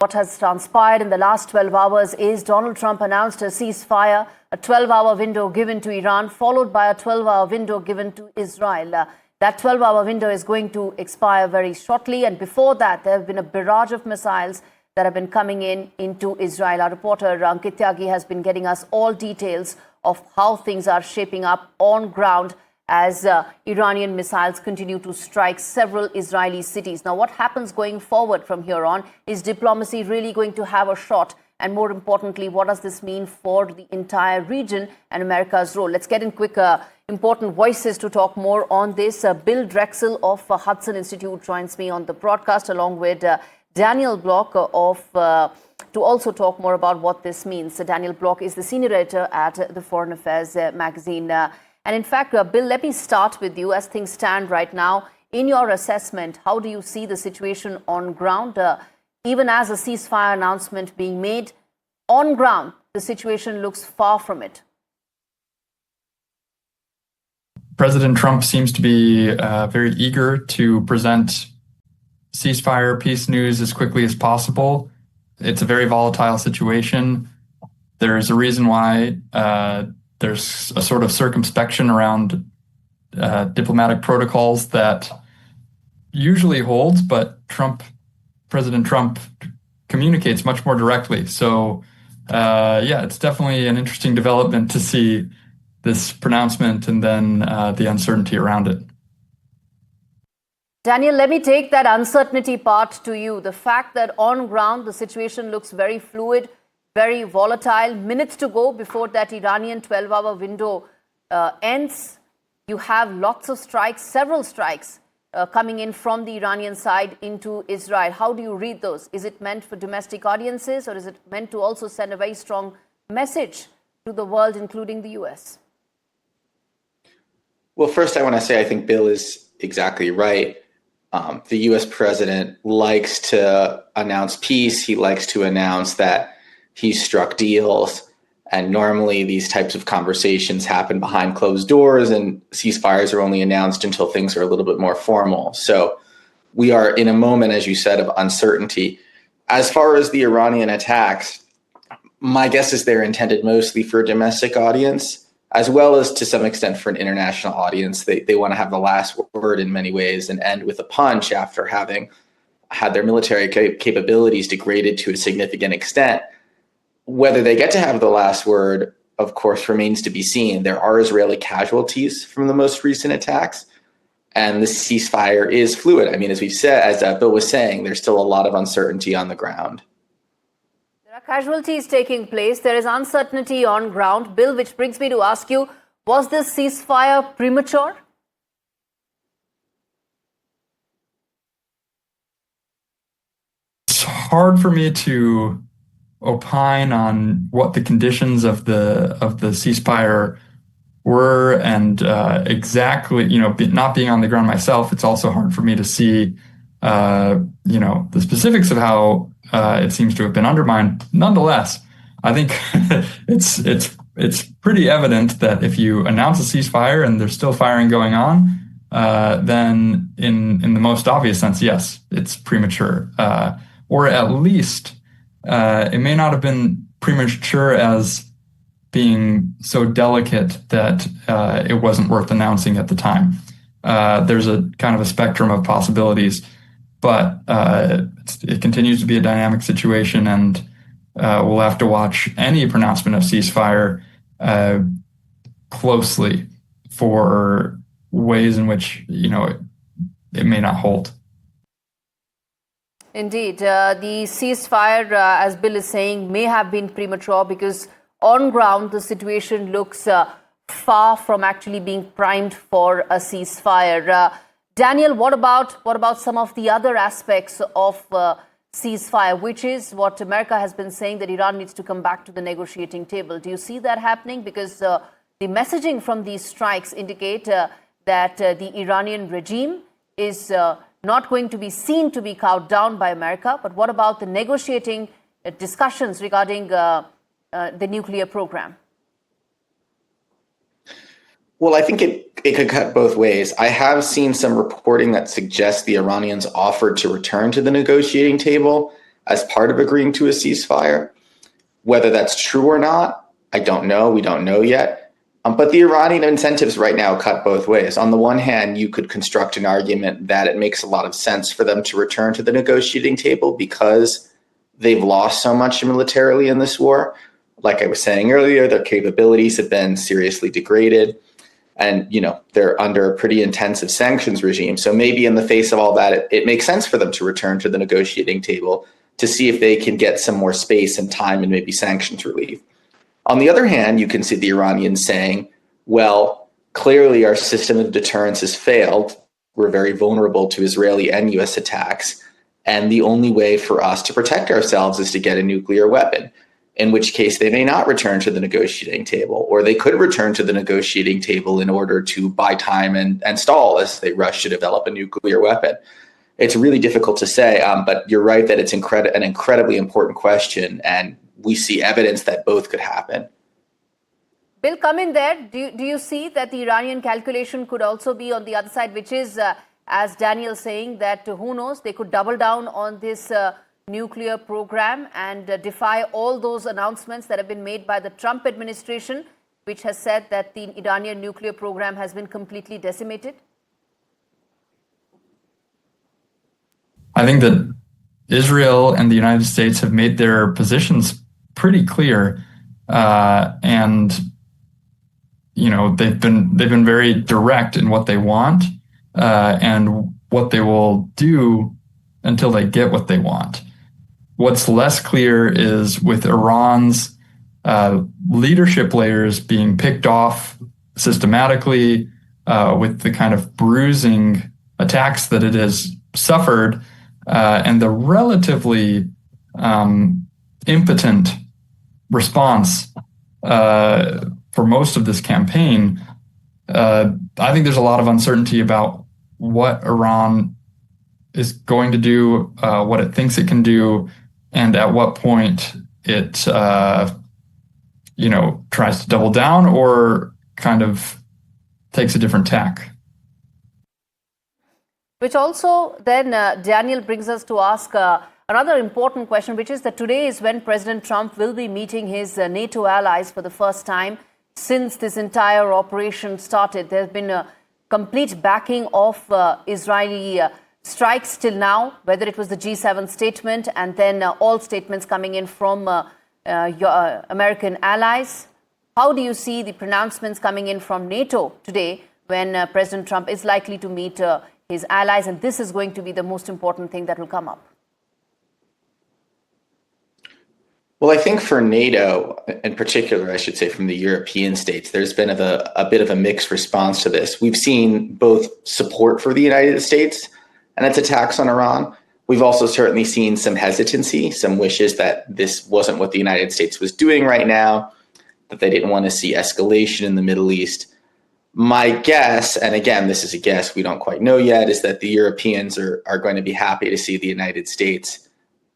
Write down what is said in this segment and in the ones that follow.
What has transpired in the last 12 hours is Donald Trump announced a ceasefire, a 12-hour window given to Iran, followed by a 12-hour window given to Israel. That 12-hour window is going to expire very shortly. And before that, there have been a barrage of missiles that have been coming into Israel. Our reporter Ankit Tyagi has been getting us all details of how things are shaping up on ground as Iranian missiles continue to strike several Israeli cities. Now, what happens going forward from here on? Is diplomacy really going to have a shot? And more importantly, what does this mean for the entire region and America's role? Let's get in quick, important voices to talk more on this. Bill Drexel of Hudson Institute joins me on the broadcast, along with Daniel Block to also talk more about what this means. Daniel Block is the senior editor at the Foreign Affairs magazine. And in fact, Bill, let me start with you as things stand right now. In your assessment, how do you see the situation on ground? Even as a ceasefire announcement being made, on ground, the situation looks far from it. President Trump seems to be very eager to present ceasefire peace news as quickly as possible. It's a very volatile situation. There's a reason why there's a sort of circumspection around diplomatic protocols that usually holds, but President Trump communicates much more directly. So, yeah, it's definitely an interesting development to see this pronouncement and then the uncertainty around it. Daniel, let me take that uncertainty part to you. The fact that on ground the situation looks very fluid, very volatile, minutes to go before that Iranian 12-hour window ends. You have lots of strikes, several strikes coming in from the Iranian side into Israel. How do you read those? Is it meant for domestic audiences, or is it meant to also send a very strong message to the world, including the US? Well, first I want to say I think Bill is exactly right. The US president likes to announce peace. He likes to announce that he's struck deals. And normally these types of conversations happen behind closed doors, and ceasefires are only announced until things are a little bit more formal. So we are in a moment, as you said, of uncertainty. As far as the Iranian attacks, my guess is they're intended mostly for a domestic audience, as well as to some extent for an international audience. They want to have the last word in many ways and end with a punch after having had their military capabilities degraded to a significant extent. Whether they get to have the last word, of course, remains to be seen. There are Israeli casualties from the most recent attacks, and the ceasefire is fluid. I mean, as we've said, as Bill was saying, there's still a lot of uncertainty on the ground. There are casualties taking place. There is uncertainty on ground. Bill, which brings me to ask you, was this ceasefire premature? It's hard for me to opine on what the conditions of the ceasefire were, and exactly, not being on the ground myself, it's also hard for me to see, the specifics of how it seems to have been undermined. Nonetheless, I think it's pretty evident that if you announce a ceasefire and there's still firing going on, then in the most obvious sense, yes, it's premature, or at least it may not have been premature as being so delicate that it wasn't worth announcing at the time. There's a kind of a spectrum of possibilities, but it continues to be a dynamic situation, and we'll have to watch any pronouncement of ceasefire closely for ways in which it may not hold. Indeed, the ceasefire, as Bill is saying, may have been premature because on ground the situation looks far from actually being primed for a ceasefire. Daniel, what about some of the other aspects of ceasefire, which is what America has been saying, that Iran needs to come back to the negotiating table? Do you see that happening? Because the messaging from these strikes indicate that the Iranian regime is not going to be seen to be cowed down by America. But what about the negotiating discussions regarding the nuclear program? Well, I think it could cut both ways. I have seen some reporting that suggests the Iranians offered to return to the negotiating table. as part of agreeing to a ceasefire. Whether that's true or not, I don't know. We don't know yet. But the Iranian incentives right now cut both ways. On the one hand, you could construct an argument that it makes a lot of sense for them to return to the negotiating table because they've lost so much militarily in this war. Like I was saying earlier, their capabilities have been seriously degraded. And, they're under a pretty intensive sanctions regime. So maybe in the face of all that, it makes sense for them to return to the negotiating table to see if they can get some more space and time and maybe sanctions relief. On the other hand, you can see the Iranians saying, well, clearly our system of deterrence has failed. We're very vulnerable to Israeli and US attacks. And the only way for us to protect ourselves is to get a nuclear weapon, in which case they may not return to the negotiating table, or they could return to the negotiating table in order to buy time and stall as they rush to develop a nuclear weapon. It's really difficult to say, but you're right that it's an incredibly important question, and we see evidence that both could happen. Bill, come in there. Do you see that the Iranian calculation could also be on the other side, which is, as Daniel's saying, that who knows, they could double down on this nuclear program and defy all those announcements that have been made by the Trump administration, which has said that the Iranian nuclear program has been completely decimated? I think that Israel and the United States have made their positions pretty clear, and they've been very direct in what they want and what they will do until they get what they want. What's less clear is with Iran's leadership layers being picked off systematically, with the kind of bruising attacks that it has suffered, and the relatively impotent response for most of this campaign. I think there's a lot of uncertainty about what Iran is going to do, what it thinks it can do, and at what point it tries to double down or kind of takes a different tack. Which also then, Daniel, brings us to ask another important question, which is that today is when President Trump will be meeting his NATO allies for the first time since this entire operation started. There's been a complete backing of Israeli strikes till now, whether it was the G7 statement and then all statements coming in from your American allies. How do you see the pronouncements coming in from NATO today when President Trump is likely to meet his allies, and this is going to be the most important thing that will come up? Well, I think for NATO, in particular, I should say from the European states, there's been a bit of a mixed response to this. We've seen both support for the United States and its attacks on Iran. We've also certainly seen some hesitancy, some wishes that this wasn't what the United States was doing right now, that they didn't want to see escalation in the Middle East. My guess, and again, this is a guess, we don't quite know yet, is that the Europeans are going to be happy to see the United States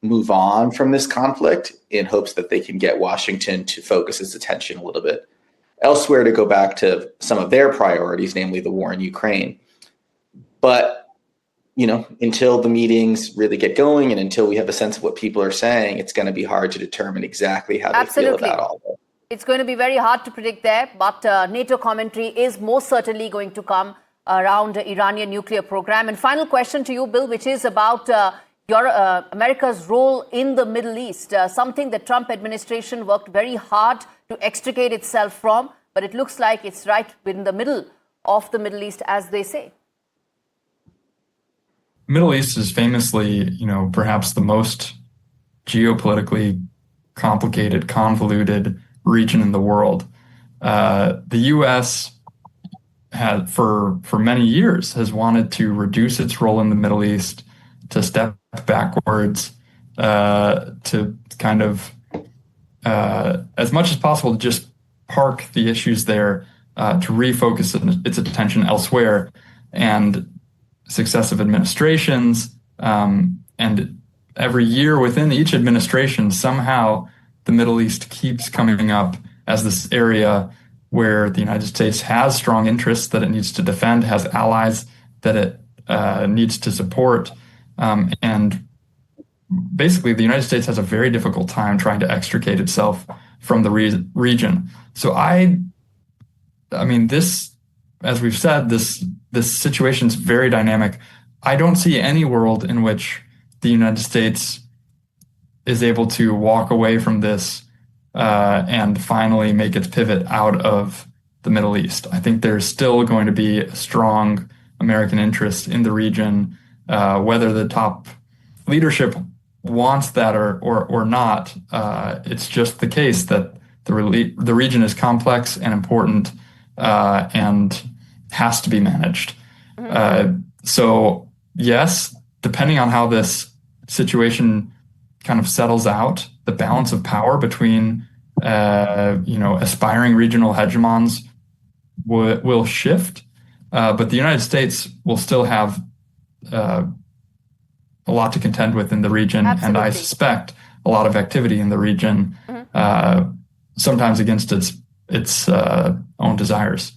move on from this conflict in hopes that they can get Washington to focus its attention a little bit elsewhere, to go back to some of their priorities, namely the war in Ukraine. But, until the meetings really get going and until we have a sense of what people are saying, it's going to be hard to determine exactly how they feel about all of it. It's going to be very hard to predict there, but NATO commentary is most certainly going to come around the Iranian nuclear program. And final question to you, Bill, which is about America's role in the Middle East, something the Trump administration worked very hard to extricate itself from, but it looks like it's right in the middle of the Middle East, as they say. Middle East is famously, perhaps the most geopolitically complicated, convoluted region in the world. The U.S. had, for many years, has wanted to reduce its role in the Middle East, to step backwards, to kind of, as much as possible, just park the issues there, to refocus its attention elsewhere. And successive administrations, and every year within each administration, somehow the Middle East keeps coming up as this area where the United States has strong interests that it needs to defend, has allies that it needs to support. And basically the United States has a very difficult time trying to extricate itself from the region. So I mean, as we've said, this situation is very dynamic. I don't see any world in which the United States is able to walk away from this and finally make its pivot out of the Middle East. I think there's still going to be a strong American interest in the region, whether the top leadership wants that or not. It's just the case that the region is complex and important and has to be managed. So yes, depending on how this situation kind of settles out, the balance of power between aspiring regional hegemons will shift, but the United States will still have a lot to contend with in the region. Absolutely. And I suspect a lot of activity in the region, sometimes against its own desires.